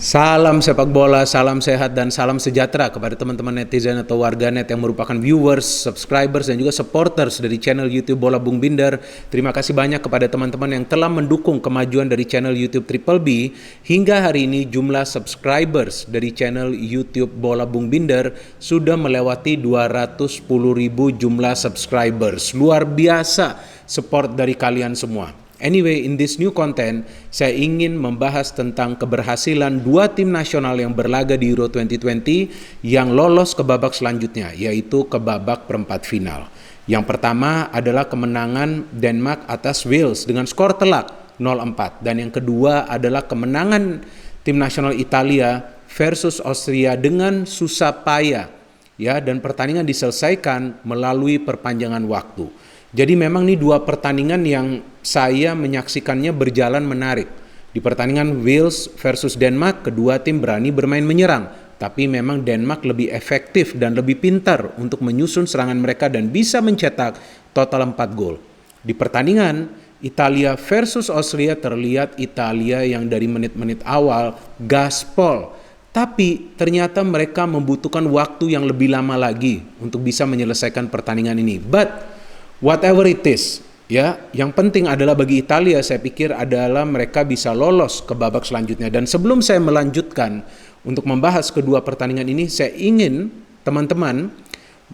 Salam sepak bola, salam sehat dan salam sejahtera kepada teman-teman netizen atau warganet yang merupakan viewers, subscribers dan juga supporters dari channel YouTube Bola Bung Binder. Terima kasih banyak kepada teman-teman yang telah mendukung kemajuan dari channel YouTube Triple B. Hingga hari ini jumlah subscribers dari channel YouTube Bola Bung Binder sudah melewati 210.000 jumlah subscribers. Luar biasa support dari kalian semua. Anyway, in this new content, saya ingin membahas tentang keberhasilan dua tim nasional yang berlaga di Euro 2020 yang lolos ke babak selanjutnya, yaitu ke babak perempat final. Yang pertama adalah kemenangan Denmark atas Wales dengan skor telak 0-4. Dan yang kedua adalah kemenangan tim nasional Italia versus Austria dengan susah payah. Ya, dan pertandingan diselesaikan melalui perpanjangan waktu. Jadi memang ini dua pertandingan yang saya menyaksikannya berjalan menarik. Di pertandingan Wales versus Denmark, kedua tim berani bermain menyerang. Tapi memang Denmark lebih efektif dan lebih pintar untuk menyusun serangan mereka dan bisa mencetak total 4 gol. Di pertandingan Italia versus Austria terlihat Italia yang dari menit-menit awal gaspol. Tapi ternyata mereka membutuhkan waktu yang lebih lama lagi untuk bisa menyelesaikan pertandingan ini. But whatever it is, ya, yang penting adalah bagi Italia saya pikir adalah mereka bisa lolos ke babak selanjutnya. Dan sebelum saya melanjutkan untuk membahas kedua pertandingan ini, saya ingin teman-teman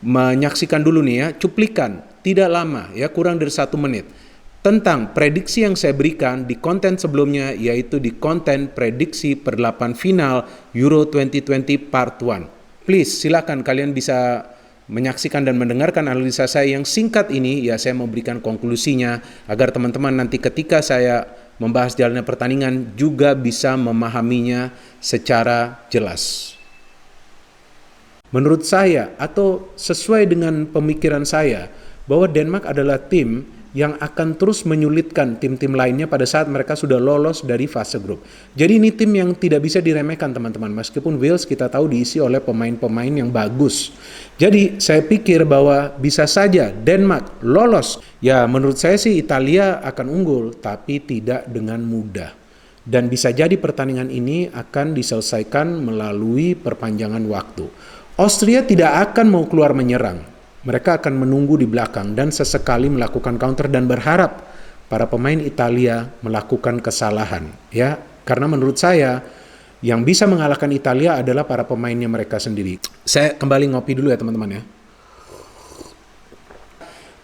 menyaksikan dulu nih ya, cuplikan tidak lama ya, kurang dari 1 menit tentang prediksi yang saya berikan di konten sebelumnya, yaitu di konten prediksi per-8 final Euro 2020 Part 1. Please silakan kalian bisa menyaksikan dan mendengarkan analisa saya yang singkat ini. Ya, saya memberikan konklusinya agar teman-teman nanti ketika saya membahas jalannya pertandingan juga bisa memahaminya secara jelas. Menurut saya atau sesuai dengan pemikiran saya bahwa Denmark adalah tim yang akan terus menyulitkan tim-tim lainnya pada saat mereka sudah lolos dari fase grup. Jadi ini tim yang tidak bisa diremehkan teman-teman. Meskipun Wales kita tahu diisi oleh pemain-pemain yang bagus. Jadi saya pikir bahwa bisa saja Denmark lolos. Ya menurut saya sih Italia akan unggul, tapi tidak dengan mudah. Dan bisa jadi pertandingan ini akan diselesaikan melalui perpanjangan waktu. Austria tidak akan mau keluar menyerang. Mereka akan menunggu di belakang dan sesekali melakukan counter dan berharap para pemain Italia melakukan kesalahan. Ya, karena menurut saya yang bisa mengalahkan Italia adalah para pemainnya mereka sendiri. Saya kembali ngopi dulu ya teman-teman ya.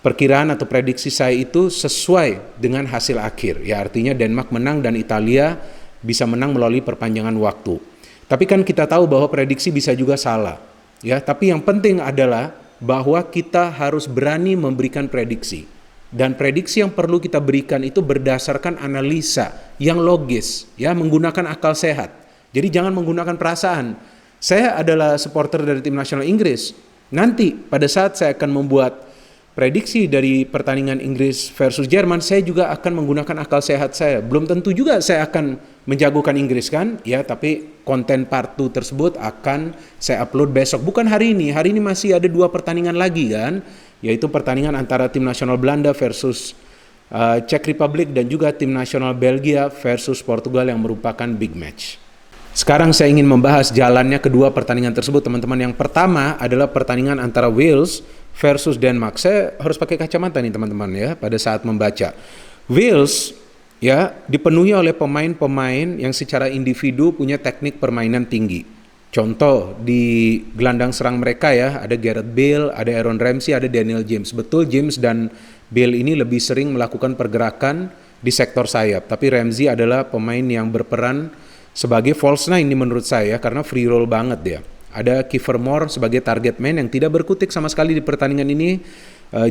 Perkiraan atau prediksi saya itu sesuai dengan hasil akhir. Ya, artinya Denmark menang dan Italia bisa menang melalui perpanjangan waktu. Tapi kan kita tahu bahwa prediksi bisa juga salah. Ya, tapi yang penting adalah bahwa kita harus berani memberikan prediksi. Dan prediksi yang perlu kita berikan itu berdasarkan analisa yang logis, ya, menggunakan akal sehat. Jadi jangan menggunakan perasaan. Saya adalah supporter dari tim nasional Inggris. Nanti pada saat saya akan membuat prediksi dari pertandingan Inggris versus Jerman, saya juga akan menggunakan akal sehat saya. Belum tentu juga saya akan menjagokan Inggris kan, ya, tapi konten part 2 tersebut akan saya upload besok. Bukan hari ini. Hari ini masih ada 2 pertandingan lagi kan, yaitu pertandingan antara tim nasional Belanda versus Czech Republic dan juga tim nasional Belgia versus Portugal yang merupakan big match. Sekarang saya ingin membahas jalannya kedua pertandingan tersebut teman-teman. Yang pertama adalah pertandingan antara Wales versus Denmark. Saya harus pakai kacamata nih teman-teman ya pada saat membaca. Wales ya dipenuhi oleh pemain-pemain yang secara individu punya teknik permainan tinggi. Contoh di gelandang serang mereka ya, ada Gareth Bale, ada Aaron Ramsey, ada Daniel James. Betul James dan Bale ini lebih sering melakukan pergerakan di sektor sayap, tapi Ramsey adalah pemain yang berperan sebagai false nine ini menurut saya karena free roll banget dia. Ada Kiefer Moore sebagai target man yang tidak berkutik sama sekali di pertandingan ini,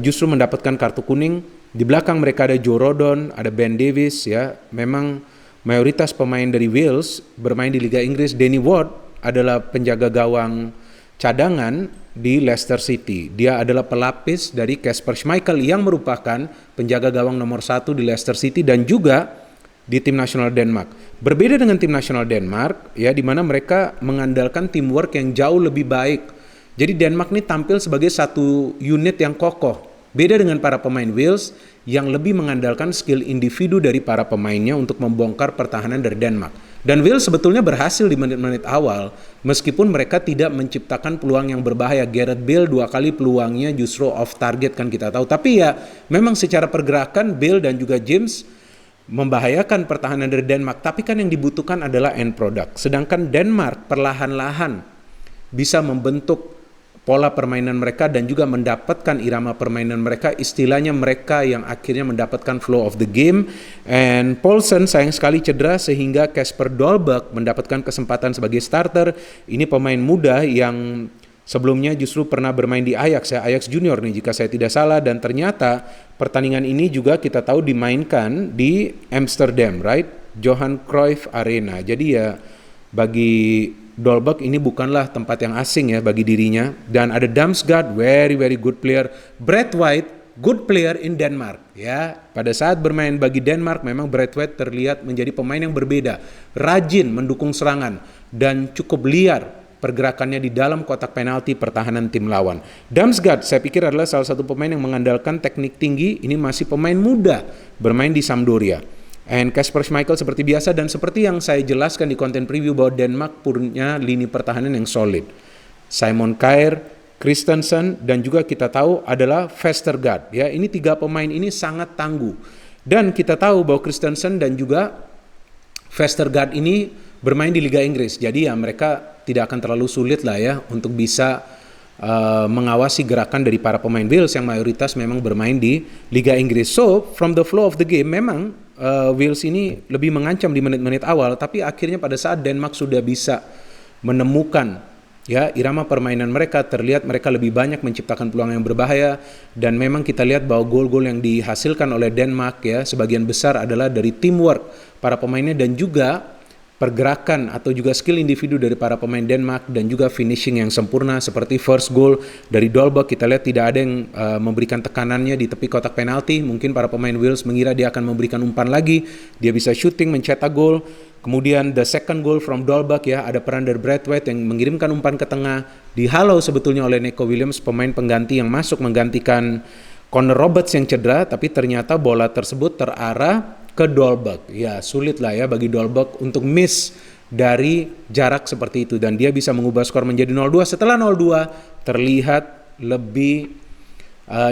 justru mendapatkan kartu kuning. Di belakang mereka ada Joe Rodon, ada Ben Davies ya. Memang mayoritas pemain dari Wales bermain di Liga Inggris. Danny Ward adalah penjaga gawang cadangan di Leicester City. Dia adalah pelapis dari Kasper Schmeichel yang merupakan penjaga gawang nomor 1 di Leicester City dan juga di tim nasional Denmark. Berbeda dengan tim nasional Denmark ya, di mana mereka mengandalkan teamwork yang jauh lebih baik. Jadi Denmark ini tampil sebagai satu unit yang kokoh. Beda dengan para pemain Wales yang lebih mengandalkan skill individu dari para pemainnya untuk membongkar pertahanan dari Denmark. Dan Wales sebetulnya berhasil di menit-menit awal, meskipun mereka tidak menciptakan peluang yang berbahaya. Gareth Bale 2 kali peluangnya justru off target kan kita tahu. Tapi ya memang secara pergerakan Bale dan juga James membahayakan pertahanan dari Denmark. Tapi kan yang dibutuhkan adalah end product. Sedangkan Denmark perlahan-lahan bisa membentuk pola permainan mereka dan juga mendapatkan irama permainan mereka, istilahnya mereka yang akhirnya mendapatkan flow of the game. And Poulsen sayang sekali cedera sehingga Kasper Dolberg mendapatkan kesempatan sebagai starter. Ini pemain muda yang sebelumnya justru pernah bermain di Ajax ya, Ajax Junior nih jika saya tidak salah, dan ternyata pertandingan ini juga kita tahu dimainkan di Amsterdam, right? Johan Cruyff Arena. Jadi ya bagi Dolberg ini bukanlah tempat yang asing ya bagi dirinya. Dan ada Damsgaard, very good player. Brad White, good player in Denmark ya. Pada saat bermain bagi Denmark memang Brad White terlihat menjadi pemain yang berbeda, rajin mendukung serangan dan cukup liar pergerakannya di dalam kotak penalti pertahanan tim lawan. Damsgaard saya pikir adalah salah satu pemain yang mengandalkan teknik tinggi. Ini masih pemain muda bermain di Sampdoria. And Kasper Schmeichel seperti biasa, dan seperti yang saya jelaskan di konten preview bahwa Denmark punya lini pertahanan yang solid. Simon Kjær, Christensen, dan juga kita tahu adalah Vestergaard. Ya, ini 3 pemain ini sangat tangguh. Dan kita tahu bahwa Christensen dan juga Vestergaard ini bermain di Liga Inggris. Jadi ya mereka tidak akan terlalu sulit lah ya untuk bisa mengawasi gerakan dari para pemain Wales yang mayoritas memang bermain di Liga Inggris. So, from the flow of the game memang Wales ini lebih mengancam di menit-menit awal, tapi akhirnya pada saat Denmark sudah bisa menemukan ya irama permainan mereka, terlihat mereka lebih banyak menciptakan peluang yang berbahaya. Dan memang kita lihat bahwa gol-gol yang dihasilkan oleh Denmark ya sebagian besar adalah dari teamwork para pemainnya dan juga pergerakan atau juga skill individu dari para pemain Denmark dan juga finishing yang sempurna. Seperti first goal dari Dolberg, kita lihat tidak ada yang memberikan tekanannya di tepi kotak penalti. Mungkin para pemain Wales mengira dia akan memberikan umpan lagi, dia bisa shooting mencetak gol. Kemudian the second goal from Dolberg ya, ada peran dari Brad White yang mengirimkan umpan ke tengah, dihalau sebetulnya oleh Neco Williams, pemain pengganti yang masuk menggantikan Connor Roberts yang cedera, tapi ternyata bola tersebut terarah ke Dolberg. Ya sulit lah ya bagi Dolberg untuk miss dari jarak seperti itu, dan dia bisa mengubah skor menjadi 0-2. Setelah 0-2 terlihat lebih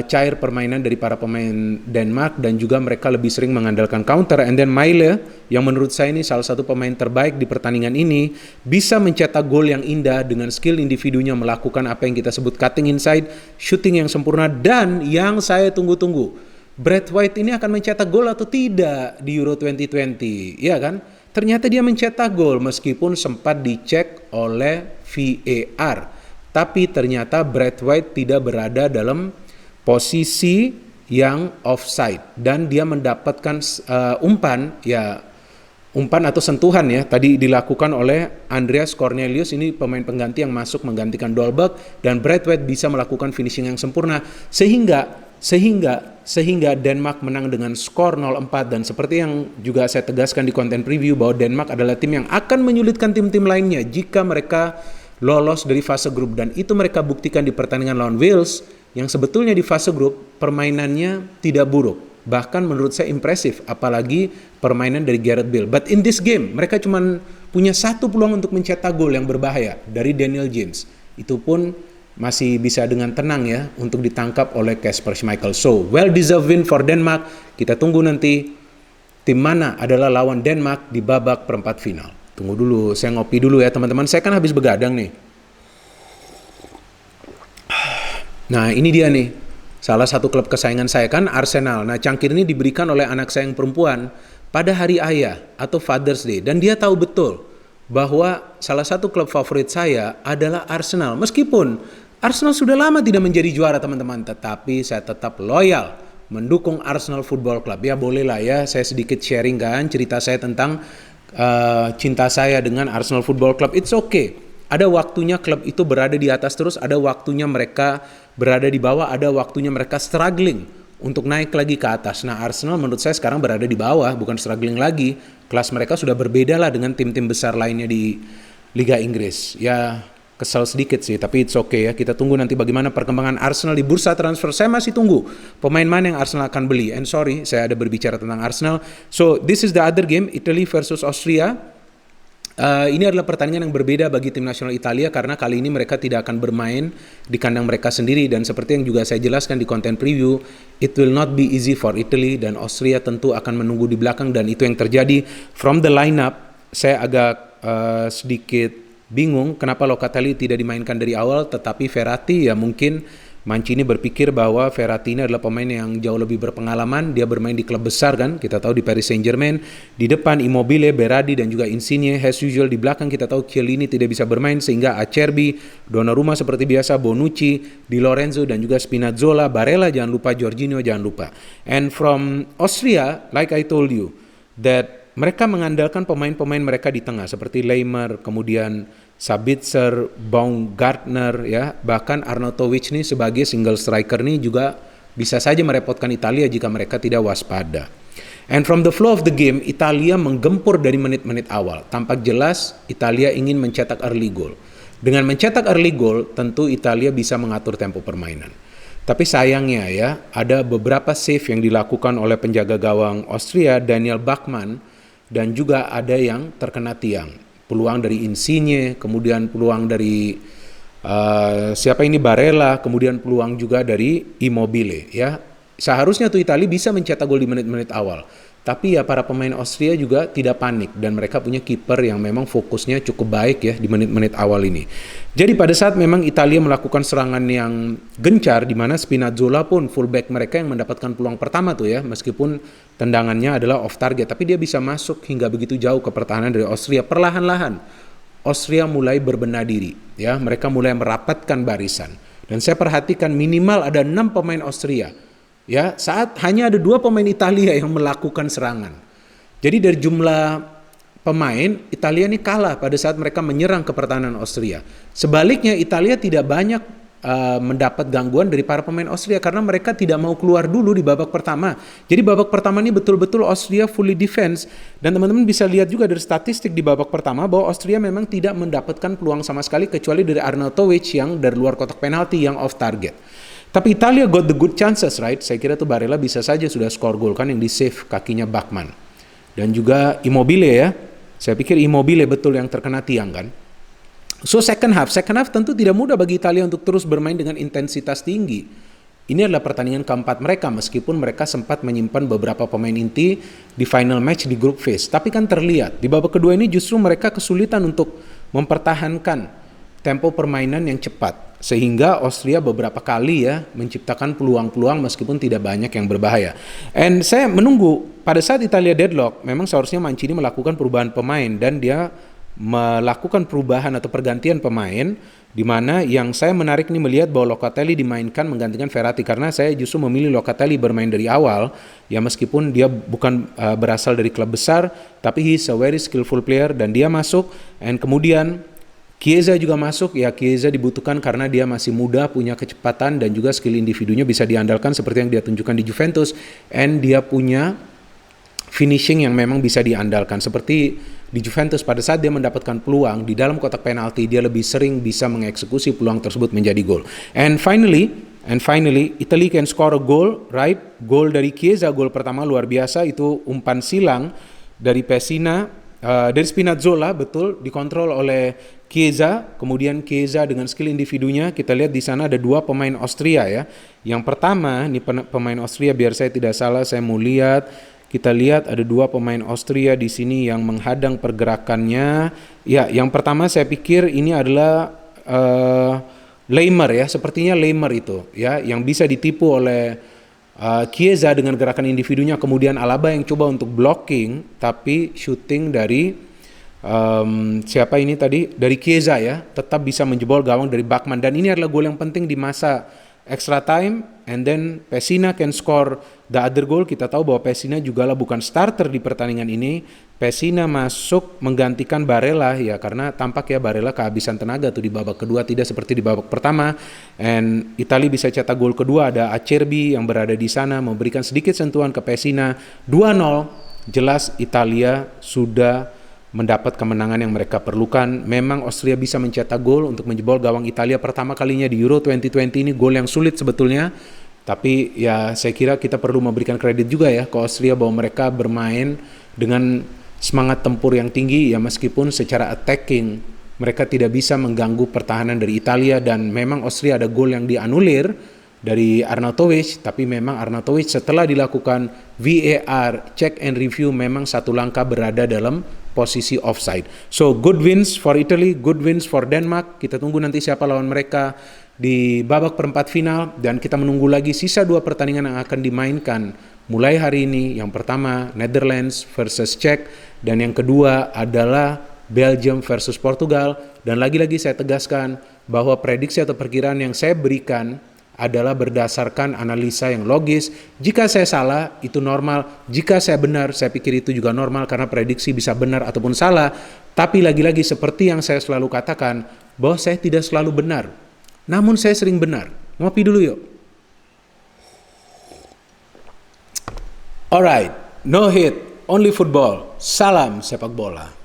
cair permainan dari para pemain Denmark dan juga mereka lebih sering mengandalkan counter. And then Mæhle yang menurut saya ini salah satu pemain terbaik di pertandingan ini, bisa mencetak gol yang indah dengan skill individunya melakukan apa yang kita sebut cutting inside, shooting yang sempurna, dan yang saya tunggu-tunggu, Brad White ini akan mencetak gol atau tidak di Euro 2020, ya kan? Ternyata dia mencetak gol meskipun sempat dicek oleh VAR. Tapi ternyata Brad White tidak berada dalam posisi yang offside dan dia mendapatkan umpan atau sentuhan ya tadi dilakukan oleh Andreas Cornelius, ini pemain pengganti yang masuk menggantikan Dolberg, dan Brad White bisa melakukan finishing yang sempurna sehingga Denmark menang dengan skor 0-4. Dan seperti yang juga saya tegaskan di konten preview bahwa Denmark adalah tim yang akan menyulitkan tim-tim lainnya jika mereka lolos dari fase grup, dan itu mereka buktikan di pertandingan lawan Wales yang sebetulnya di fase grup permainannya tidak buruk, bahkan menurut saya impresif, apalagi permainan dari Gareth Bale. But in this game mereka cuma punya 1 peluang untuk mencetak gol yang berbahaya dari Daniel James. Itu pun masih bisa dengan tenang ya untuk ditangkap oleh Kasper Schmeichel. So, well deserved win for Denmark. Kita tunggu nanti tim mana adalah lawan Denmark di babak perempat final. Tunggu dulu, saya ngopi dulu ya teman-teman. Saya kan habis begadang nih. Nah, ini dia nih. Salah satu klub kesayangan saya kan Arsenal. Nah, cangkir ini diberikan oleh anak saya yang perempuan pada hari ayah atau Father's Day. Dan dia tahu betul bahwa salah satu klub favorit saya adalah Arsenal. Meskipun Arsenal sudah lama tidak menjadi juara teman-teman, tetapi saya tetap loyal mendukung Arsenal Football Club. Ya bolehlah ya, saya sedikit sharing kan cerita saya tentang cinta saya dengan Arsenal Football Club. It's okay. Ada waktunya klub itu berada di atas terus, ada waktunya mereka berada di bawah, ada waktunya mereka struggling untuk naik lagi ke atas. Nah, Arsenal menurut saya sekarang berada di bawah, bukan struggling lagi. Kelas mereka sudah berbeda lah dengan tim-tim besar lainnya di Liga Inggris. Ya, kesal sedikit sih, tapi it's okay ya. Kita tunggu nanti bagaimana perkembangan Arsenal di bursa transfer. Saya masih tunggu pemain mana yang Arsenal akan beli. And sorry, saya ada berbicara tentang Arsenal. So, this is the other game, Italy versus Austria. Ini adalah pertandingan yang berbeda bagi tim nasional Italia karena kali ini mereka tidak akan bermain di kandang mereka sendiri, dan seperti yang juga saya jelaskan di konten preview, it will not be easy for Italy, dan Austria tentu akan menunggu di belakang, dan itu yang terjadi. From the lineup, saya agak sedikit bingung kenapa Locatelli tidak dimainkan dari awal, tetapi Verratti ya mungkin Mancini berpikir bahwa Verratti ini adalah pemain yang jauh lebih berpengalaman. Dia bermain di klub besar kan, kita tahu di Paris Saint-Germain. Di depan Immobile, Berardi dan juga Insigne. As usual di belakang kita tahu Chiellini tidak bisa bermain, sehingga Acerbi, Donnarumma seperti biasa, Bonucci, Di Lorenzo dan juga Spinazzola, Barella jangan lupa, Jorginho jangan lupa. And from Austria, like I told you, that mereka mengandalkan pemain-pemain mereka di tengah seperti Laimer, kemudian Sabitzer, Baumgartner, ya, bahkan Arnautovic nih sebagai single striker nih juga bisa saja merepotkan Italia jika mereka tidak waspada. And from the flow of the game, Italia menggempur dari menit-menit awal. Tampak jelas Italia ingin mencetak early goal. Dengan mencetak early goal, tentu Italia bisa mengatur tempo permainan. Tapi sayangnya ya, ada beberapa save yang dilakukan oleh penjaga gawang Austria, Daniel Bachmann, dan juga ada yang terkena tiang. Peluang dari Insigne, kemudian peluang dari Barella, kemudian peluang juga dari Immobile, ya. Seharusnya tuh Italia bisa mencetak gol di menit-menit awal. Tapi ya para pemain Austria juga tidak panik, dan mereka punya kiper yang memang fokusnya cukup baik ya di menit-menit awal ini. Jadi pada saat memang Italia melakukan serangan yang gencar, di mana Spinazzola pun fullback mereka yang mendapatkan peluang pertama tuh ya, meskipun tendangannya adalah off target, tapi dia bisa masuk hingga begitu jauh ke pertahanan dari Austria. Perlahan-lahan Austria mulai berbenah diri, ya, mereka mulai merapatkan barisan. Dan saya perhatikan minimal ada 6 pemain Austria. Ya, saat hanya ada 2 pemain Italia yang melakukan serangan. Jadi dari jumlah pemain, Italia ini kalah pada saat mereka menyerang ke pertahanan Austria. Sebaliknya Italia tidak banyak mendapat gangguan dari para pemain Austria karena mereka tidak mau keluar dulu di babak pertama. Jadi babak pertama ini betul-betul Austria fully defense, dan teman-teman bisa lihat juga dari statistik di babak pertama bahwa Austria memang tidak mendapatkan peluang sama sekali kecuali dari Arnautovic yang dari luar kotak penalti yang off target. Tapi Italia got the good chances, right? Saya kira tuh Barella bisa saja sudah skor gol kan yang di save kakinya Bachmann. Dan juga Immobile ya. Saya pikir Immobile betul yang terkena tiang kan. So second half tentu tidak mudah bagi Italia untuk terus bermain dengan intensitas tinggi. Ini adalah pertandingan keempat mereka, meskipun mereka sempat menyimpan beberapa pemain inti di final match di group phase. Tapi kan terlihat di babak kedua ini justru mereka kesulitan untuk mempertahankan tempo permainan yang cepat, sehingga Austria beberapa kali ya menciptakan peluang-peluang meskipun tidak banyak yang berbahaya. And saya menunggu pada saat Italia deadlock, memang seharusnya Mancini melakukan perubahan pemain, dan dia melakukan perubahan atau pergantian pemain, di mana yang saya menarik nih melihat bahwa Locatelli dimainkan menggantikan Verratti, karena saya justru memilih Locatelli bermain dari awal ya, meskipun dia bukan berasal dari klub besar, tapi he's a very skillful player dan dia masuk. And kemudian Chiesa juga masuk, ya Chiesa dibutuhkan karena dia masih muda, punya kecepatan dan juga skill individunya bisa diandalkan seperti yang dia tunjukkan di Juventus, and dia punya finishing yang memang bisa diandalkan. Seperti di Juventus pada saat dia mendapatkan peluang di dalam kotak penalti, dia lebih sering bisa mengeksekusi peluang tersebut menjadi gol. And finally, Italy can score a goal, right? Gol dari Chiesa, gol pertama luar biasa, itu umpan silang dari Pessina. Dari Spinazzola, betul, dikontrol oleh Chiesa. Kemudian Chiesa dengan skill individunya, kita lihat di sana ada 2 pemain Austria ya. Yang pertama, ini pemain Austria, biar saya tidak salah, saya mau lihat. Kita lihat ada 2 pemain Austria di sini yang menghadang pergerakannya. Ya, yang pertama saya pikir ini adalah Laimer ya, sepertinya Laimer itu ya, yang bisa ditipu oleh Chiesa dengan gerakan individunya. Kemudian Alaba yang coba untuk blocking, tapi shooting dari dari Chiesa ya, tetap bisa menjebol gawang dari Bachmann. Dan ini adalah gol yang penting di masa extra time, and then Pessina can score the other goal. Kita tahu bahwa Pessina juga bukan starter di pertandingan ini. Pessina masuk menggantikan Barella ya, karena tampak ya Barella kehabisan tenaga tuh di babak kedua, tidak seperti di babak pertama. And Italia bisa cetak gol kedua, ada Acerbi yang berada di sana memberikan sedikit sentuhan ke Pessina. 2-0, jelas Italia sudah mendapat kemenangan yang mereka perlukan. Memang Austria bisa mencetak gol untuk menjebol gawang Italia pertama kalinya di Euro 2020 ini, gol yang sulit sebetulnya. Tapi ya saya kira kita perlu memberikan kredit juga ya ke Austria bahwa mereka bermain dengan semangat tempur yang tinggi, ya meskipun secara attacking mereka tidak bisa mengganggu pertahanan dari Italia, dan memang Austria ada gol yang dianulir dari Arnautovic, tapi memang Arnautovic setelah dilakukan VAR, check and review, memang satu langkah berada dalam posisi offside. So good wins for Italy, good wins for Denmark. Kita tunggu nanti siapa lawan mereka di babak perempat final, dan kita menunggu lagi sisa 2 pertandingan yang akan dimainkan mulai hari ini. Yang pertama Netherlands versus Czech, dan yang kedua adalah Belgium versus Portugal. Dan lagi-lagi saya tegaskan bahwa prediksi atau perkiraan yang saya berikan adalah berdasarkan analisa yang logis. Jika saya salah, itu normal. Jika saya benar, saya pikir itu juga normal, karena prediksi bisa benar ataupun salah. Tapi lagi-lagi seperti yang saya selalu katakan, bahwa saya tidak selalu benar, namun saya sering benar. Ngopi dulu yuk. Alright, no hit, only football. Salam sepak bola.